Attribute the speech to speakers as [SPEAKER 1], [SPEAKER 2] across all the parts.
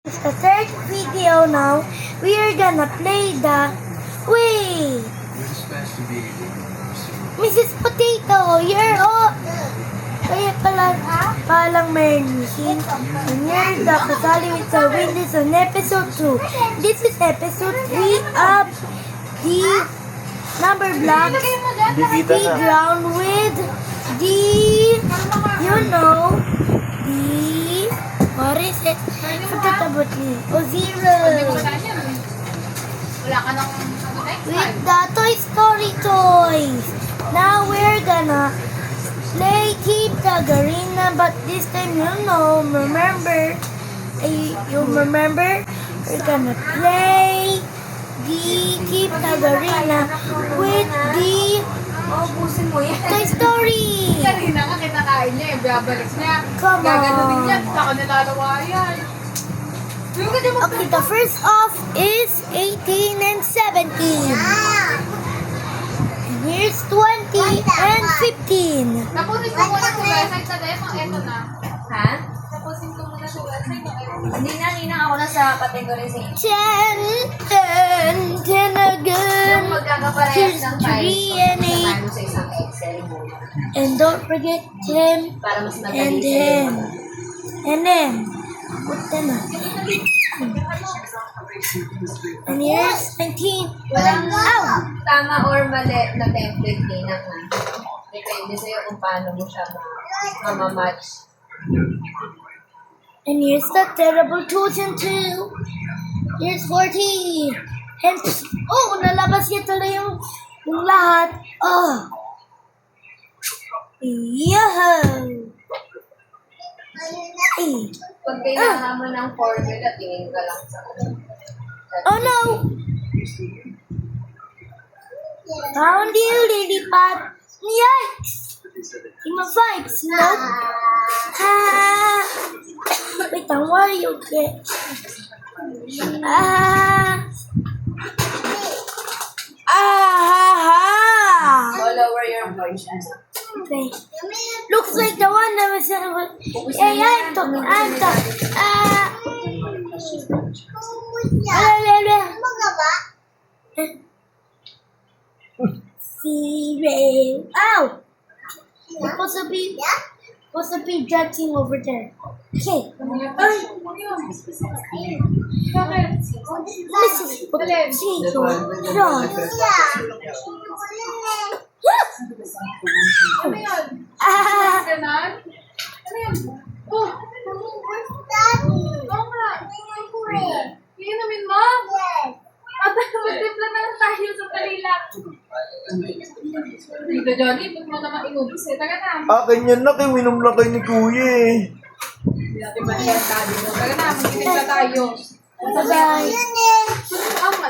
[SPEAKER 1] It's the third video now. We are gonna play the Wait! Mrs. Potato, you're all... Kaya palang Mernishin. And you're the kasali with the Windows on episode 2. This is episode 3 of the number blocks. The ground with the... You know... The... What is it? Pagkatabot niyo. O zero.
[SPEAKER 2] Wala ka nang
[SPEAKER 1] With the Toy Story toys. Now we're gonna play Keep the Garena, but this time remember, we're gonna play the Keep the Garena with the
[SPEAKER 2] Busin mo yan.
[SPEAKER 1] Toy Story.
[SPEAKER 2] Kanina nga kinakain niya eh. Babalik niya.
[SPEAKER 1] Come on.
[SPEAKER 2] Gaganunin niya. Saka nilalawayan.
[SPEAKER 1] Okay, the first off is 18 and 17. And here's 20 and 15.
[SPEAKER 2] Tapusin ko muna sa website sa demo. Eto na. Ha? Tapusin ko muna sa website. Ninang ako na sa category sa
[SPEAKER 1] 10 again.
[SPEAKER 2] Yung magkakaparehas
[SPEAKER 1] Here's
[SPEAKER 2] ng
[SPEAKER 1] 3 and 8.
[SPEAKER 2] Paano sa isang Excel mo.
[SPEAKER 1] And don't forget 10
[SPEAKER 2] Para mas
[SPEAKER 1] and
[SPEAKER 2] madali
[SPEAKER 1] 10. And then, put them up. And here's 19.
[SPEAKER 2] Walang
[SPEAKER 1] Ow!
[SPEAKER 2] tama or mali na template din naman. Depende sa'yo kung paano mo siya mamamatch.
[SPEAKER 1] And here's the terrible 2 and 2. Here's 40. And, oh, nalabas niya tuloy yung lahat. Oh. Yahoo! Eh.
[SPEAKER 2] Pag kailangan mo ng formula, tingin ka lang sa
[SPEAKER 1] Oh no! Found you, lilipad. Yikes! Team of 5, nope. Ah! Wait, what are you get? Ah! Ah!
[SPEAKER 2] So, lower your voice.
[SPEAKER 1] Okay. Looks like the one that was hey, I'm talking. Zero. Ow! Supposed to be judging over there. Okay. Mrs. Potato.
[SPEAKER 2] Ano yun?
[SPEAKER 1] Ah!
[SPEAKER 2] Ganon? Ano yun? Oh! Oo nga. Iinumin mo? At magtimpla na lang tayo sa kalila. Dito, Johnny, ba't mo naman inubos eh? Taga na.
[SPEAKER 3] Akin yan na, kay minom lang kayo ni Kuya eh.
[SPEAKER 2] Hindi natin balihan tayo. Taga na, magtimpla tayo.
[SPEAKER 1] Bye-bye.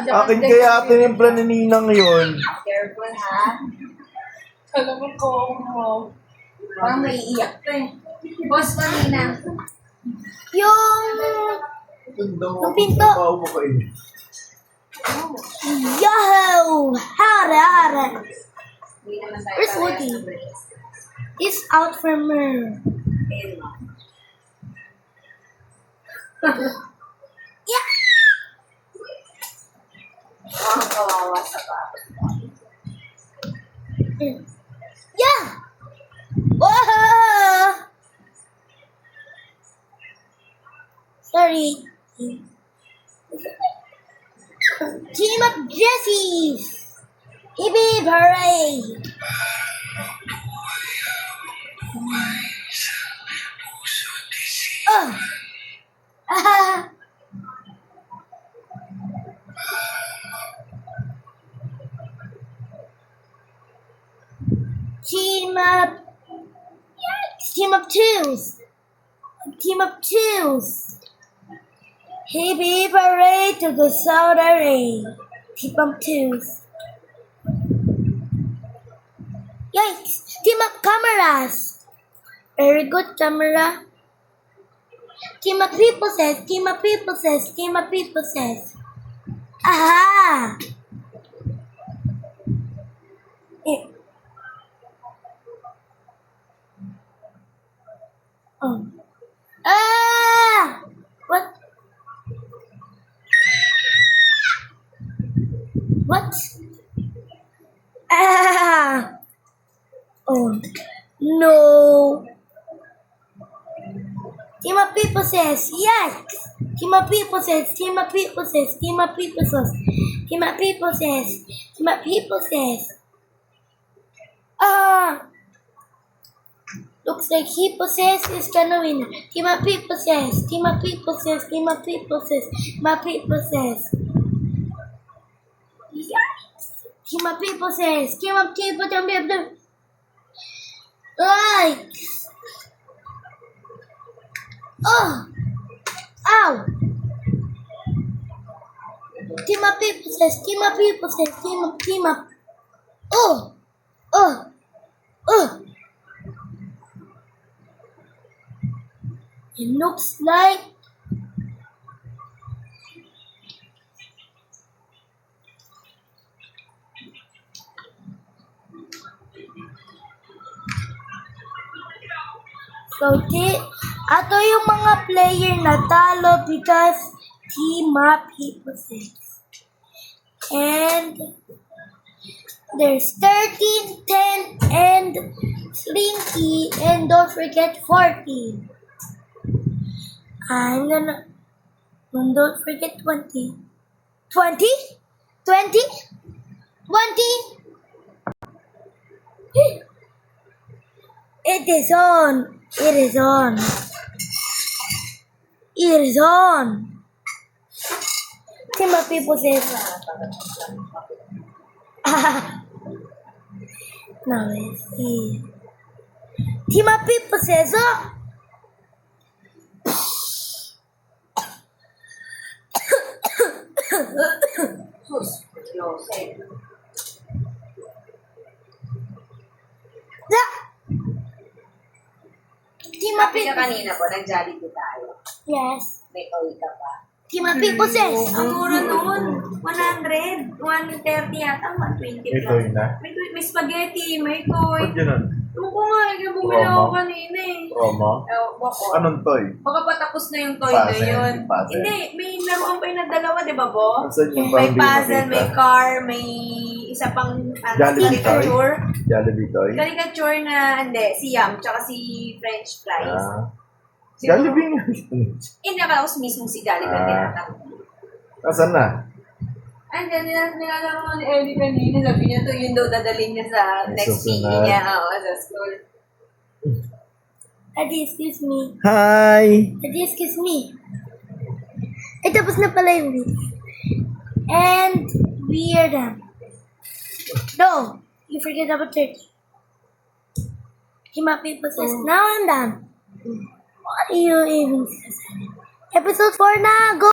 [SPEAKER 3] Akin kaya tinimpla ni Ninang yun.
[SPEAKER 2] Careful, ha? Alam mo ko mo. Parang may iiyak to eh. Boss pa, Nina.
[SPEAKER 1] Yung pinto.
[SPEAKER 3] Paupo ka eh.
[SPEAKER 1] Yahoo! Hara!
[SPEAKER 2] Hindi naman tayo
[SPEAKER 1] Where's
[SPEAKER 2] parehas
[SPEAKER 1] Woody?
[SPEAKER 2] ng brace.
[SPEAKER 1] He's out from her.
[SPEAKER 2] Ayun mo.
[SPEAKER 1] Yeah!
[SPEAKER 2] Oh, kawawa sa pa.
[SPEAKER 1] Yeah! Whoa! Sorry. Team up Jessies! Hippie hooray! Oh! Ah! Team up! Yikes! Team up twos! Team up twos! Hippie parade to the South Array! Team up twos! Yikes! Team up cameras! Very good camera! Team up people says, team up people says, team up people says. Aha! Eh. Oh. Ah! What? What? Ah! Oh, no. Team of people says, yes. Team of people says, team of people says, team of people says, team of people says, team of people says. Ah! Looks like he possess is gonna win. Team of people says, team of people says, team of people says, team of people says. Yes! Team of people says, team of people says, like. Oh! Ow! Team of people says, team of people says, team of. Oh! Oh! Oh! It looks like so ato yung mga player na talo because team up people says. And there's 13, 10, and Slinky, and don't forget 14. I'm gonna, and don't forget 20. 20? 20? 20? It is on. It is on. It is on. Team of people says. Now let's see. Team of people says, oh. Team of
[SPEAKER 2] Happy ka
[SPEAKER 1] people.
[SPEAKER 2] kanina po, nag-Jollibee tayo.
[SPEAKER 1] Yes.
[SPEAKER 2] May uwi ka pa.
[SPEAKER 1] Team of people says.
[SPEAKER 2] Ang mura noon, 100, 130 yata, 120
[SPEAKER 3] May toy na?
[SPEAKER 2] May spaghetti, may toy.
[SPEAKER 3] Ba't yun?
[SPEAKER 2] Ano ko nga, bumili ako
[SPEAKER 3] Promo?
[SPEAKER 2] kanina eh.
[SPEAKER 3] Promo?
[SPEAKER 2] Bako.
[SPEAKER 3] Anong toy?
[SPEAKER 2] Baka patapos na yung toy na
[SPEAKER 3] Puzzle,
[SPEAKER 2] yun.
[SPEAKER 3] puzzle.
[SPEAKER 2] Hindi, may laruan pa yung nagdalawa, di ba, Bo?
[SPEAKER 3] Saan yung
[SPEAKER 2] May
[SPEAKER 3] parang di
[SPEAKER 2] puzzle,
[SPEAKER 3] nakita?
[SPEAKER 2] may car, may isa pang
[SPEAKER 3] Jollibee toy?
[SPEAKER 2] caricature.
[SPEAKER 3] Jollibee toy?
[SPEAKER 2] Caricature na, hindi, si Yam, tsaka si French fries.
[SPEAKER 3] Ah.
[SPEAKER 2] Siguro-
[SPEAKER 3] Jollibee nga.
[SPEAKER 2] Nakakaos mismo si Jollibee na tinatakbo.
[SPEAKER 3] Nasaan na?
[SPEAKER 2] Andiyan, nilalaro ni Ellie kanina. Sabi niya to, yun daw dadalhin niya sa
[SPEAKER 3] Ay,
[SPEAKER 2] next PE
[SPEAKER 3] susunod.
[SPEAKER 2] niya. Oo, sa school.
[SPEAKER 1] Daddy, excuse me.
[SPEAKER 3] Hi!
[SPEAKER 1] Daddy, excuse me. Eh, tapos na pala yung video. And we are done. No, you forget about 30. Team of people says, now I'm done. What are you even saying? Episode 4 na, go!